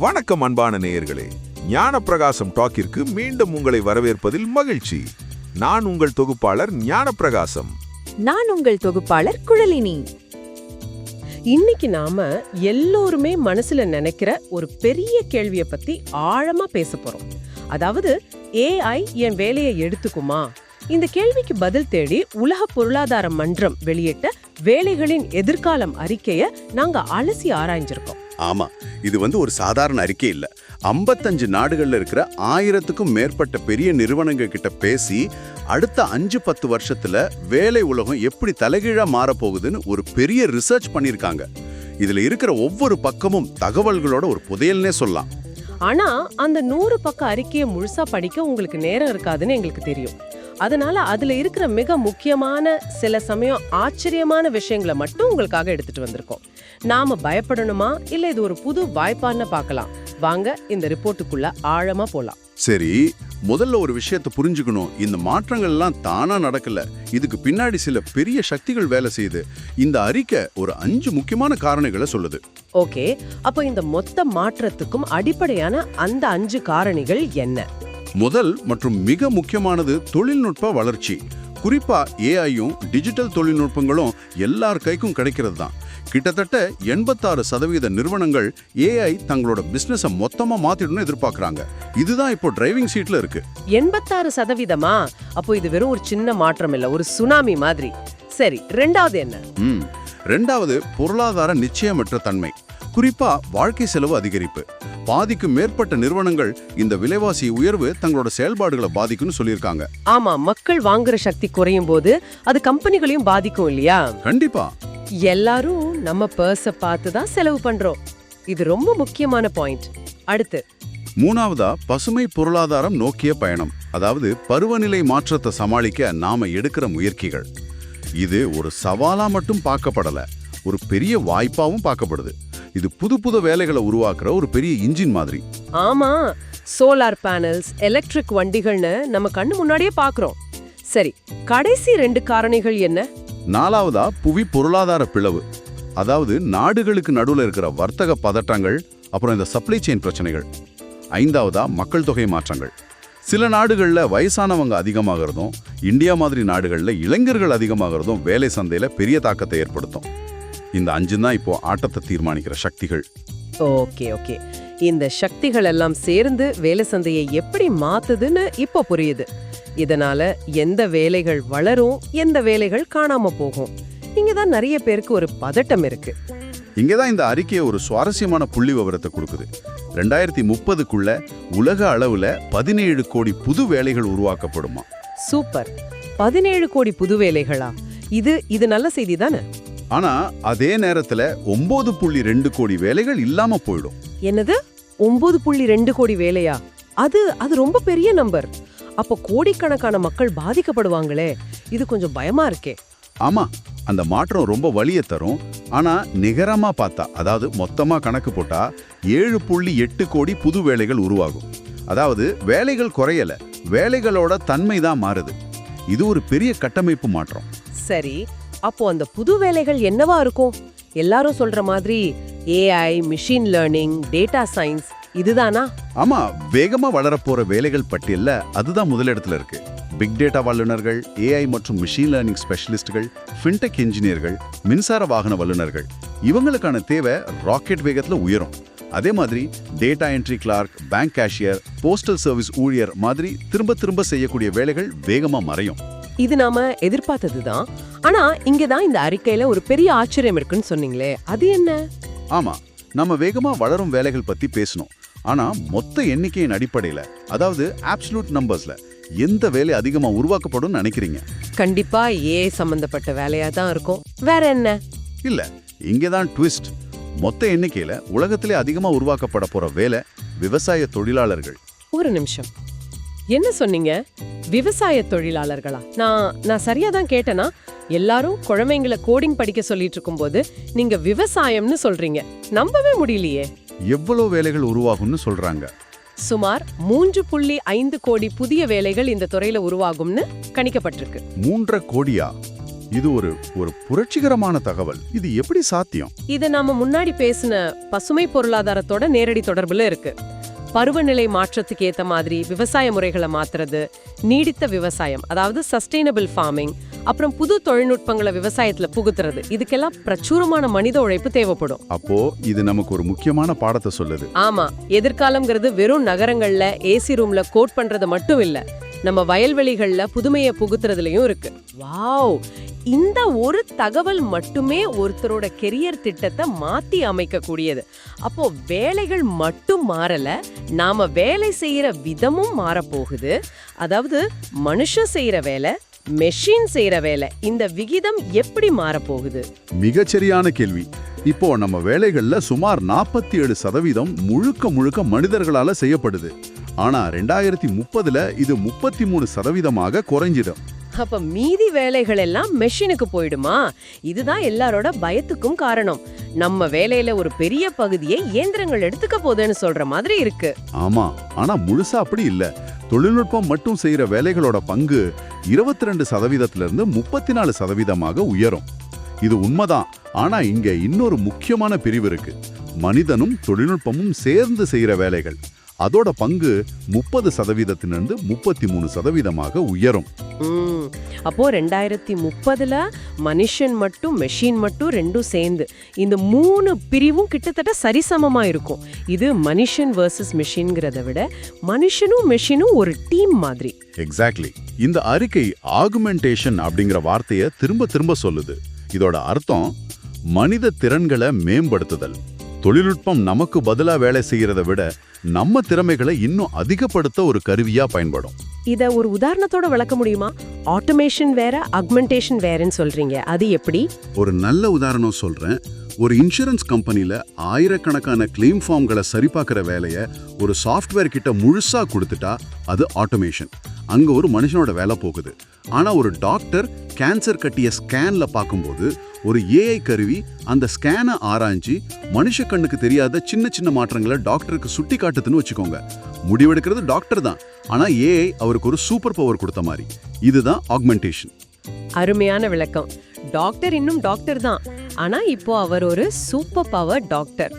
வணக்கம் அன்பான நேயர்களே, ஞானப்பிரகாசம் டாக்கிற்கு மீண்டும் உங்களை வரவேற்பதில் மகிழ்ச்சி. நான் உங்கள் தொகுப்பாளர் ஞானப்பிரகாசம். நான் உங்கள் தொகுப்பாளர் குழலினி. இன்னைக்கு நாம எல்லோருமே மனசுல நினைக்கிற ஒரு பெரிய கேள்விய பத்தி ஆழமா பேச போறோம். அதாவது ஏஐ என் வேலையை எடுத்துக்குமா? இந்த கேள்விக்கு பதில் தேடி உலக பொருளாதார மன்றம் வெளியிட்ட வேலைகளின் எதிர்காலம் அறிக்கைய நாங்க அலசி ஆராய்ஞ்சிருக்கோம். ஆமா, இது ஒரு சாதாரண அறிக்கை இல்ல. 55 நாடுகள்ல இருக்கிற 1000க்கும் மேற்பட்ட பெரிய நிறுவனங்கள் கிட்ட பேசி அடுத்த 5-10 வருஷத்துல வேலை உலகம் எப்படி தலைகீழா மாறப்போகுதுன்னு ஒரு பெரிய ரிசர்ச் பண்ணிருக்காங்க. இதுல இருக்கிற ஒவ்வொரு பக்கமும் தகவல்களோட ஒரு புதையல்னே சொல்லலாம். ஆனா அந்த 100 பக்க அறிக்கையை முழுசா படிக்க உங்களுக்கு நேரம் இருக்காதுன்னு எங்களுக்கு தெரியும். அதனால அதுல இருக்கிற மிக முக்கியமான சில சமயம் ஆச்சரியமான விஷயங்களை மட்டும் உங்களுக்காக எடுத்துட்டு வந்திருக்கோம். நாம பயப்படணுமா இல்ல இது ஒரு புது வாய்ப்பான்னு பார்க்கலாம். வாங்க இந்த ரிப்போர்ட்டுக்குள்ள ஆழமா போலாம். சரி, முதல்ல ஒரு விஷயத்தை புரிஞ்சுக்கணும். இந்த மாற்றங்கள் எல்லாம் தானா நடக்கல. இதுக்கு பின்னாடி சில பெரிய சக்திகள் வேலை செய்யுது. இந்த அறிக்கை ஒரு 5 முக்கியமான காரணிகளை சொல்லுது. ஓகே, அப்போ இந்த மொத்த மாற்றத்துக்கும் அடிப்படையான அந்த 5 காரணிகள் என்ன? முதல் மற்றும் மிக முக்கியமானது தொழில்நுட்ப வளர்ச்சி. குறிப்பா ஏஐயும் டிஜிட்டல் தொழில்நுட்பங்களும் எல்லார் கைக்கும் கிடைக்கிறது தான். கிட்டத்தட்ட 86% நிறுவனங்கள் ஏஐ தங்களோட பிசினஸை மொத்தமா மாத்திடணும்னு எதிர்பார்க்கறாங்க. இதுதான் இப்போ டிரைவிங் சீட்ல இருக்கு. 86%? அப்போ இது வெறும் ஒரு சின்ன மாற்றம் இல்ல, ஒரு சுனாமி மாதிரி. சரி, ரெண்டாவது என்ன? ரெண்டாவது பொருளாதார நிச்சயமற்ற தன்மை. குறிப்பா வாழ்க்கை செலவு அதிகரிப்பு. பாதிக்கும் மேற்பட்ட நிறுவனங்கள் இந்த விலைவாசி உயர்வு தங்களோட செயல்பாடுகளை பாதிக்கும்னு சொல்லியிருக்காங்க. ஆமா, மக்கள் வாங்குற சக்தி குறையும் போது அது கம்பெனிகளையும் பாதிக்கும் இல்லையா? கண்டிப்பா. எல்லாரும் நம்ம பர்ஸ பார்த்து தான் செலவு பண்றோம். இது ரொம்ப முக்கியமான பாயிண்ட். அடுத்து மூணாவதா பசுமை பொருளாதாரம் நோக்கிய பயணம். அதாவது பருவநிலை மாற்றத்தை சமாளிக்க நாம எடுக்கிற முயற்சிகள். இது ஒரு சவாலா மட்டும் பார்க்கப்படல, ஒரு பெரிய வாய்ப்பாவும் பார்க்கப்படுது. இது புது புது வேலைகளை உருவாக்குற ஒரு பெரிய இன்ஜின் மாதிரி. ஆமா, சோலார் பேனல்ஸ், எலக்ட்ரிக் வண்டிகள்னு நம்ம கண்ணு முன்னாடியே பாக்குறோம். சரி, கடைசி 2 காரணிகள் என்ன? நாலாவதா புவி பொருளாதார பிளவு. அதாவது நாடுகளுக்கு நடுவில் இருக்கிற வர்த்தக பதட்டங்கள், அப்புறம் இந்த சப்ளை செயின் பிரச்சனைகள். 5வதா மக்கள் தொகை மாற்றங்கள். சில நாடுகள்ல வயசானவங்க அதிகமாகிறதும், இந்தியா மாதிரி நாடுகள்ல இளைஞர்கள் அதிகமாகிறதும் வேலை சந்தையில பெரிய தாக்கத்தை ஏற்படுத்தும். இந்த 5 தான் இப்போ ஆட்டத்தை தீர்மானிக்கிற சக்திகள். ஓகே ஓகே, இந்த சக்திகள் எல்லாம் சேர்ந்து வேலை சந்தையை எப்படி மாத்துதுன்னு இப்போ புரியுது. இதனால எந்த வேலைகள் வளரும், எந்த வேலைகள் காணாம போகும், இங்கதான் நிறைய பேருக்கு ஒரு பதட்டம் இருக்கு. இங்கதான் இந்த அறிக்கையை ஒரு சுவாரஸ்யமான புள்ளி விவரத்தை கொடுக்குது. 2030க்குள்ள உலக அளவுல 17 கோடி புது வேலைகள் உருவாக்கப்படுமா? சூப்பர், 17 கோடி புது வேலைகளா? இது நல்ல செய்தி தானே? ஆனா அதே நேரத்துல 9.2 கோடி வேலைகள் இல்லாம போயிடும். என்னது, 9.2 கோடி வேலையா? அது ரொம்ப பெரிய நம்பர். அப்ப கோடிக்கணக்கான மக்கள் பாதிக்கப்படுவாங்களே, இது கொஞ்சம் பயமா இருக்கே. ஆமா, அந்த மாற்றம் ரொம்ப வலியை தரும். ஆனா நிகரமா பார்த்தா, அதாவது மொத்தமா கணக்கு போட்டா 7.8 கோடி புது வேலைகள் உருவாகும். அதாவது வேலைகள் குறையல, வேலைகளோட தன்மை தான் மாறுது. இது ஒரு பெரிய கட்டமைப்பு மாற்றம். சரி, அப்போ அந்த புது வேலைகள் என்னவா இருக்கும்? எல்லாரும் சொல்ற மாதிரி AI, machine learning, data science இதுதானா? ஆமா, வேகமா வளரப்போற வேலைகள் பட்டியல்ல அதுதான் முதலிடத்துல இருக்கு. பிக் டேட்டா வல்லுநர்கள், ஏஐ மற்றும் மிஷின் லேர்னிங் ஸ்பெஷலிஸ்டுகள், ஃபின்டெக் இன்ஜினியர்கள், மின்சார வாகன வல்லுநர்கள், இவங்களுக்கான தேவை ராக்கெட் வேகத்துல உயரும். அதே மாதிரி data entry clerk, bank cashier, postal service ஊழியர் மாதிரி திரும்ப செய்யக்கூடிய வேலைகள் வேகமா மறையும். இது நாம எதிர்பார்த்ததுதான். ஆனா இங்கதான் இந்த அறிக்கையில ஒரு பெரிய ஆச்சரியம் இருக்குன்னு சொன்னீங்களே, அது என்ன? ஆமா, நம்ம வேகமா வளரும் வேலைகள் பத்தி பேசணும். ஆனா மொத்த எண்ணிக்கையின் அடிப்படையில, அதாவது அப்சல்யூட் நம்பர்ஸ்ல எந்த வேலை அதிகமா உருவாக்கப்படும் நினைக்கிறீங்க? கண்டிப்பா ஏஐ சம்பந்தப்பட்ட வேலையா தான் இருக்கும். வேற என்ன? இல்ல, இங்கதான் ட்விஸ்ட். மொத்த எண்ணிக்கையில உலகத்திலே அதிகமா உருவாக்கப்பட போற வேலை விவசாய தொழிலாளர்கள். ஒரு நிமிஷம், என்ன சொன்னீங்க? விவசாய தொழிலாளர்களா? நான் சரியா தான் கேட்டேனா? எல்லாரும் குழந்தைங்களை கோடிங் படிக்க சொல்லிட்டு இருக்கும்போது நீங்க விவசாயம்னு சொல்றீங்க, நம்பவே முடியலையே. எவ்வளவு வேலைகள் உருவாகும்னு சொல்றாங்க? சுமார் 3.5 கோடி புதிய வேலைகள் இந்த துறையில உருவாகும்னு கணிக்கப்பட்டிருக்கு. 3.5 கோடியா? இது ஒரு புரட்சிகரமான தகவல். இது எப்படி சாத்தியம்? இது நாம முன்னாடி பேசின பசுமை பொருளாதாரத்தோட நேரடி தொடர்புல இருக்கு. பருவநிலை மாற்றத்துக்கு ஏத்த மாதிரி விவசாய முறைகளை மாத்துறது, நீடித்த விவசாயம் அதாவது சஸ்டைனபிள் ஃபார்மிங், அப்புறம் புது தொழில்நுட்பங்களை விவசாயத்துல புகுத்துறது, இதுக்கெல்லாம் பிரச்சுரமான மனித உழைப்பு தேவைப்படும். அப்போ இது நமக்கு ஒரு முக்கியமான பாடத்தை சொல்லுது. ஆமா, எதிர்காலம்ங்கிறது வெறும் நகரங்கள்ல ஏசி ரூம்ல கோட் பண்றது மட்டும் இல்ல, நம்ம வயல்வெளிகள்ல புதுமையை புகுத்துறதுலயும் இருக்கு. வாவ், இந்த ஒரு தகவல் மட்டுமே ஒருத்தரோட கெரியர் திட்டத்தை மாத்தி அமைக்க கூடியது. அப்போ வேலைகள் மட்டும் மாறல, நாம வேலை செய்யற விதமும் மாறப்போகுது. அதாவது மனுஷன் செய்யற வேலை, மெஷின் செய்யற வேலை, இந்த விகிதம் எப்படி மாறப்போகுது? மிகச்சரியான கேள்வி. இப்போ நம்ம வேலைகள்ல சுமார் 47% முழுக்க மனிதர்களால செய்யப்படுது. ஆனா 2030ல இது 33% குறைஞ்சிடும். அப்ப மீதி வேலைகள் எல்லாம் மெஷினுக்கு போயிடுமா? இதுதான் எல்லாரோட பயத்துக்கும் காரணம். நம்ம வேலையில ஒரு பெரிய பகுதியை இயந்திரங்கள் எடுத்துக்க போகுதுன்னு சொல்ற மாதிரி இருக்கு. ஆமா, ஆனா முழுசா அப்படி இல்ல. தொழில்நுட்பம் மட்டும் செய்யற வேலைகளோட பங்கு 22%லிருந்து 34% உயரும். இது உண்மைதான். ஆனா இங்க இன்னொரு முக்கியமான பிரிவு இருக்கு. மனிதனும் தொழில்நுட்பமும் சேர்ந்து செய்யற வேலைகள். அதோட பங்கு 30%லிருந்து 33% உயரும். அப்போ 2030ல மனுஷன் மட்டும் மெஷின் மட்டும் ரெண்டும் சேர்ந்து இந்த 3 பிரிவும் கிட்டத்தட்ட சரிசமமா இருக்கும். இது மனுஷன் வர்சஸ் மெஷின்ங்கிறத விட மனுஷனும் மெஷினும் ஒரு டீம் மாதிரி. எக்ஸாக்ட்லி. இந்த அறிக்கை ஆகுமெண்டேஷன் அப்படிங்கிற வார்த்தையை திரும்ப சொல்லுது. இதோட அர்த்தம் மனித திறன்களை மேம்படுத்துதல். தொழில்நுட்பம் நமக்கு பதிலா வேலை செய்யறதை விட நம்ம திறமைகளை இன்னும் அதிகப்படுத்த ஒரு கருவியா பயன்படும். இத ஒரு உதாரணத்தோட விளக்க முடியுமா? ஆட்டோமேஷன் வேற, ஆக்மெண்டேஷன் வேறன்னு சொல்றீங்க, அது எப்படி? ஒரு நல்ல உதாரணம் சொல்றேன். ஒரு இன்சூரன்ஸ் கம்பெனில ஆயிரக்கணக்கான கிளைம் ஃபார்ம்களை சரிபார்க்கிற வேலையை ஒரு சாஃப்ட்வேர் கிட்ட முழுசா கொடுத்துட்டா அது ஆட்டோமேஷன். அங்க ஒரு மனுஷனோட வேலை போகுது. ஆனா ஒரு டாக்டர் கேன்சர் கட்டிய ஸ்கேன்ல பார்க்கும்போது ஒரு ஏஐ கருவி அந்த ஸ்கேனை ஆராய்ச்சி மனுஷ கண்ணுக்கு தெரியாத சின்ன மாற்றங்களை டாக்டருக்கு சுட்டி காட்டுதுன்னு வச்சுக்கோங்க. முடிவெடுக்கிறது டாக்டர் தான், ஆனா ஏஐ அவருக்கு ஒரு சூப்பர் பவர் கொடுத்த மாதிரி. இதுதான் ஆக்மெண்டேஷன். அருமையான விளக்கம். டாக்டர் இன்னும் டாக்டர் தான், ஆனா இப்போ அவர் ஒரு சூப்பர் பவர் டாக்டர்.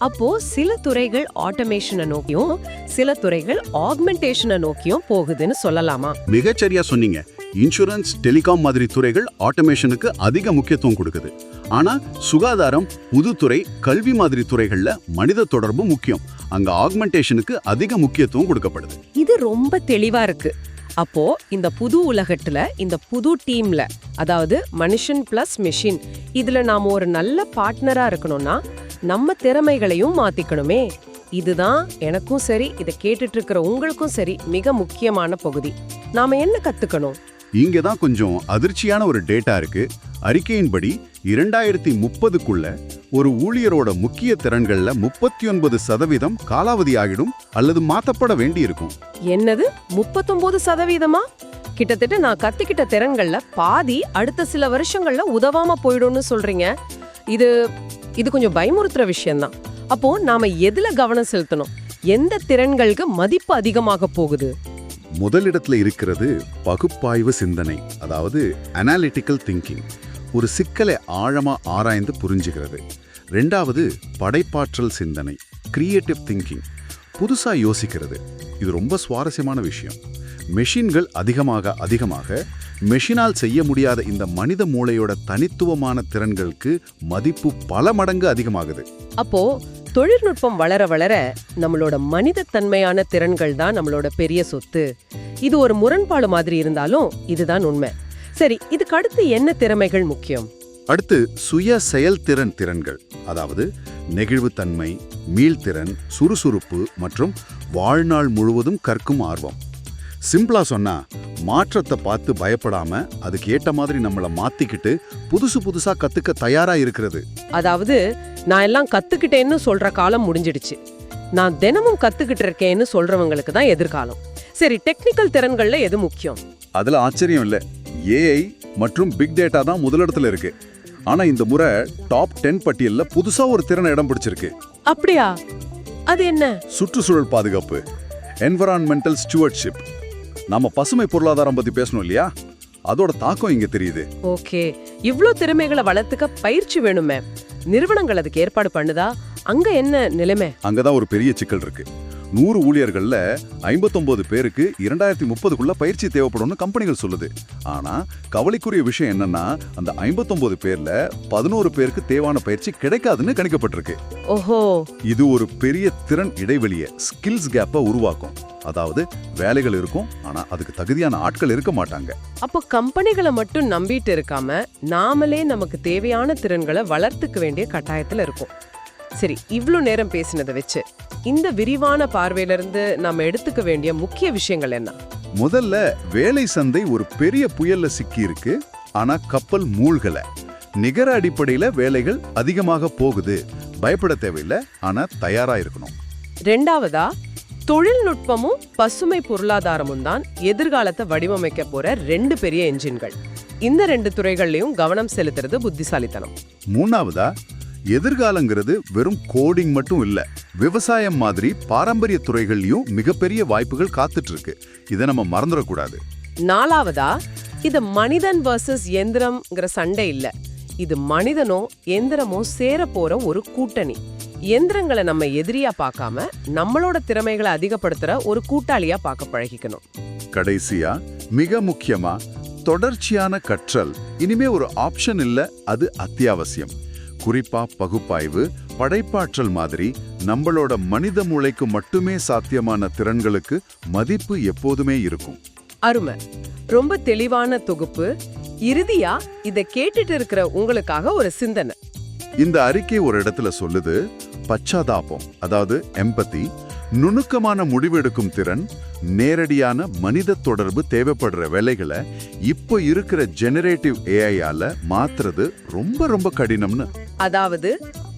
அப்போ சில துறைகள் ஆட்டோமேஷனை நோக்கியும் சில துறைகள் ஆக்மெண்டேஷனை நோக்கியும் போகுதுன்னு சொல்லலாமா? மிகச்சரியா சொன்னீங்க. இன்சூரன்ஸ், டெலிகாம் மாதிரி துறைகள் ஆட்டோமேஷனுக்கு அதிக முக்கியத்துவம் கொடுக்குது. ஆனா சுகாதாரம், புதுத்துறை, கல்வி மாதிரி துறைகள்ல மனித தொடர்பு முக்கியம். அங்க ஆக்மெண்டேஷனுக்கு அதிக முக்கியத்துவம் கொடுக்கப்படுது. இது ரொம்ப தெளிவா இருக்கு. அப்போ இந்த புது உலகத்துல, இந்த புது டீம்ல, அதாவது மனுஷன் பிளஸ் மெஷின், இதுல நாம ஒரு நல்ல பார்ட்னரா இருக்கணும்னா நம்ம திறமைகளையும் மாத்திக்கணுமே. இதுதான் எனக்கும் சரி, இதை கேட்டுட்டு இருக்கிற உங்களுக்கும் சரி மிக முக்கியமான பகுதி. நாம என்ன கத்துக்கணும்? இங்கதான் கொஞ்சம் அதிர்ச்சியான ஒரு டேட்டா இருக்கு. அறிக்கையின்படி 2030க்குள்ள ஒரு ஊழியரோட முக்கிய திறன்கள்ல 39% காலாவதி ஆகிடும் அல்லது மாத்தப்பட வேண்டி இருக்கும். என்னது, 39%? கிட்டத்தட்ட நான் கத்துக்கிட்ட திறன்கள்ல பாதி அடுத்த சில வருஷங்கள்ல உதவாம போயிடும்னு சொல்றீங்க. இது கொஞ்சம் பயமுறுத்துற விஷயம்தான். அப்போ நாம எதுல கவனம் செலுத்தணும்? எந்த திறன்களுக்கு மதிப்பு அதிகமாக போகுது? முதலிடத்துல இருக்கிறது பகுப்பாய்வு சிந்தனை, அதாவது அனாலிட்டிக்கல் திங்கிங். ஒரு சிக்கலை ஆழமா ஆராய்ந்து புரிஞ்சுக்கிறது. 2வது படைப்பாற்றல் சிந்தனை, கிரியேட்டிவ் திங்கிங், புதுசா யோசிக்கிறது. இது ரொம்ப சுவாரஸ்யமான விஷயம். மெஷின்கள் அதிகமாக மெஷினால் செய்ய முடியாத இந்த மனித மூளையோட தனித்துவமான திறன்களுக்கு மதிப்பு பல மடங்கு அதிகமாகுது. அப்போ தொழில்நுட்பம் வளர வளர நம்மளோட மனித தன்மையான திறன்கள் தான் நம்மளோட பெரிய சொத்து. இது ஒரு முரண்பாடு மாதிரி இருந்தாலும் இதுதான் உண்மை. சரி, இதுக்கு அடுத்து என்ன திறமைகள் முக்கியம்? அடுத்து சுய செயல்திறன் திறன்கள், அதாவது நெகிழ்வுத்தன்மை, மீள்திறன், சுறுசுறுப்பு மற்றும் வாழ்நாள் முழுவதும் கற்கும் ஆர்வம். சிம்பிளா சொன்னா, மாற்றத்தை பார்த்து பயப்படாம அதுக்கு ஏற்ற மாதிரி நம்மளை மாத்திக்கிட்டு புதுசா கத்துக்க தயாரா இருக்கிறது. அதாவது நான் எல்லாம் கத்துக்கிட்டேன்னு சொல்ற காலம் முடிஞ்சிடுச்சு, நான் தினமும் கத்துக்கிட்டு இருக்கேன்னு சொல்றவங்களுக்கு தான் எதிர்காலம். சரி, டெக்னிக்கல் திறன்கள்ல எது முக்கியம்? அதுல ஆச்சரியம் இல்ல, ஏஐ மற்றும் பிக் டேட்டா தான் முதலிடத்துல இருக்கு. ஆனா இந்த முறை டாப் 10 பட்டியல்ல புதுசா ஒரு திறனை இடம் பிடிச்சிருக்கு. அப்படியா? அது என்ன? சுற்றுச்சூழல் பாதுகாப்பு, என்விரான்மெண்டல் ஸ்டூவர்ட்ஷிப். நம்ம பசுமை பொருளாதாரம் பத்தி பேசணும் இல்லையா? அதோட தாக்கம் இங்க தெரியுது. ஓகே, இவ்ளோ திறமைகளை வளர்த்துக்க பயிற்சி வேணுமே. நிறுவனங்கள் அதுக்கு ஏற்பாடு பண்ணுதா? அங்க என்ன நிலைமை? அங்கதான் ஒரு பெரிய சிக்கல் இருக்கு. 100 ஊழியர்கள்ல 59 பேருக்கு 2030க்குள்ள பயிற்சி தேவைப்படும்னு கம்பெனிகள் சொல்லுது. ஆனா கவலைக்குரிய விஷயம் என்னன்னா, அந்த 59 பேர்ல 11 பேருக்கு தேவையான பயிற்சி கிடைக்காதுன்னு கணிக்கப்பட்டிருக்கு. ஓஹோ, இது ஒரு பெரிய திறன் இடைவெளிய, ஸ்கில்ஸ் கேப்ப உருவாக்கும். அதாவது வேலைகள் இருக்கும், ஆனா அதுக்கு தகுதியான ஆட்கள் இருக்க மாட்டாங்க. அப்போ கம்பெனிகளை மட்டும் நம்பிட்டு இருக்காம நாமளே நமக்கு தேவையான திறன்களை வளர்த்துக்க வேண்டிய கட்டாயத்துல இருக்கும். சரி, இவ்ளோ நேரம் பேசினதை வச்சு இந்த விரிவான பார்வையில இருந்து நாம எடுத்துக்க வேண்டிய முக்கிய விஷயங்கள் என்ன? முதல்ல, வேலை சந்தை ஒரு பெரிய புயல்ல சிக்கி இருக்கு, ஆனா கப்பல் மூழ்கல. நிகர அடிப்படையில வேலைகள் அதிகமாக போகுது. பயப்பட தேவையில்லை, ஆனா தயாரா இருக்கணும். ரெண்டாவதா, தொழில்நுட்பமும் பசுமை பொருளாதாரமும் தான் எதிர்காலத்தை வடிவமைக்க போற 2 பெரிய என்ஜின்கள். இந்த 2 துறைகள்லயும் கவனம் செலுத்துறது புத்திசாலித்தனம். மூணாவதா, எதிர்காலங்கிறது வெறும் கோடிங் மட்டும் இல்ல, விவசாயம் மாதிரி பாரம்பரிய துறைகள்லயும் மிகப்பெரிய வாய்ப்புகள் காத்துட்டு இருக்கு. இதை நம்ம மறந்துடக்கூடாது. நாலாவதா, இது மனிதன் வர்சஸ் எந்திரம்ங்கிற சண்டை இல்ல, இது மனிதனோ எந்திரமோ சேர போற ஒரு கூட்டணி. எந்திரங்களை நம்ம எதிரியா பார்க்காம நம்மளோட திறமைகளை அதிகப்படுத்துற ஒரு கூட்டாளியா பார்க்க பழகிக்கணும். கடைசியா, மிக முக்கியமா, தொடர்ச்சியான கற்றல் இனிமே ஒரு ஆப்ஷன் இல்ல, அது அத்தியாவசியம். குறிப்பா பகுப்பாய்வு, படைப்பாற்றல் மாதிரி நம்மளோட மனித மூளைக்கு மட்டுமே சாத்தியமான திறன்களுக்கு மதிப்பு எப்போதுமே இருக்கும். அருமை, ரொம்ப தெளிவான தொகுப்பு. இறுதியா இத கேட்டுட்டு இருக்கிற உங்களுக்காக ஒரு சிந்தனை. இந்த அறிக்கை ஒரு இடத்துல சொல்லுது, பச்சாதாபம், அதாவது எம்பதி, நுணுக்கமான முடிவெடுக்கும் திறன், நேரடியான மனித தொடர்பு தேவைப்படுற வேலைகளை இப்போ இருக்கிற ஜெனரேட்டிவ் ஏஐயால மாத்துறது ரொம்ப ரொம்ப கடினம்னு. அதாவது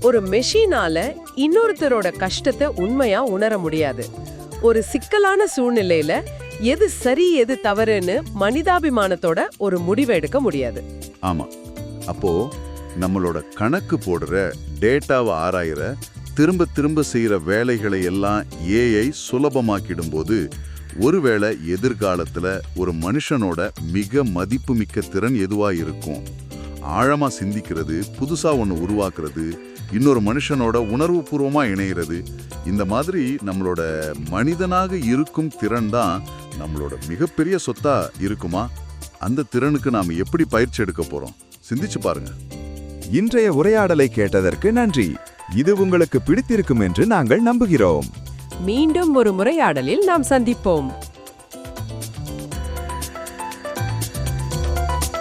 ஒரு மெஷினால இன்னொருத்தரோட கஷ்டத்தை உண்மையா உணர முடியாது. ஒரு சிக்கலான சூழ்நிலையில எது சரி எது தவறுன்னு மனிதாபிமானத்தோட ஒரு முடிவை எடுக்க முடியாது. ஆமா, அப்போ நம்மளோட கணக்கு போடுற, டேட்டாவை ஆராயிற, திரும்ப திரும்ப செய்யற வேலைகளை எல்லாம் ஏஐ சுலபமாக்கிடும்போது, ஒருவேளை எதிர்காலத்துல ஒரு மனுஷனோட மிக மதிப்புமிக்க திறன் எதுவா இருக்கும்? ஆழமா சிந்திக்கிறது, புதுசா ஒன்று உருவாக்குறது, இன்னொரு மனுஷனோட உணர்வு பூர்வமா இணையிறது, இந்த மாதிரி நம்மளோட மனிதனாக இருக்கும் திறன் தான் நம்மளோட மிகப்பெரிய சொத்தா இருக்குமா? அந்த திறனுக்கு நாம் எப்படி பயிற்சி எடுக்க போறோம்? சிந்திச்சு பாருங்க. இன்றைய உரையாடலை கேட்டதற்கு நன்றி. இது உங்களுக்கு பிடித்திருக்கும் என்று நாங்கள் நம்புகிறோம். மீண்டும் ஒரு உரையாடலில் நாம் சந்திப்போம்.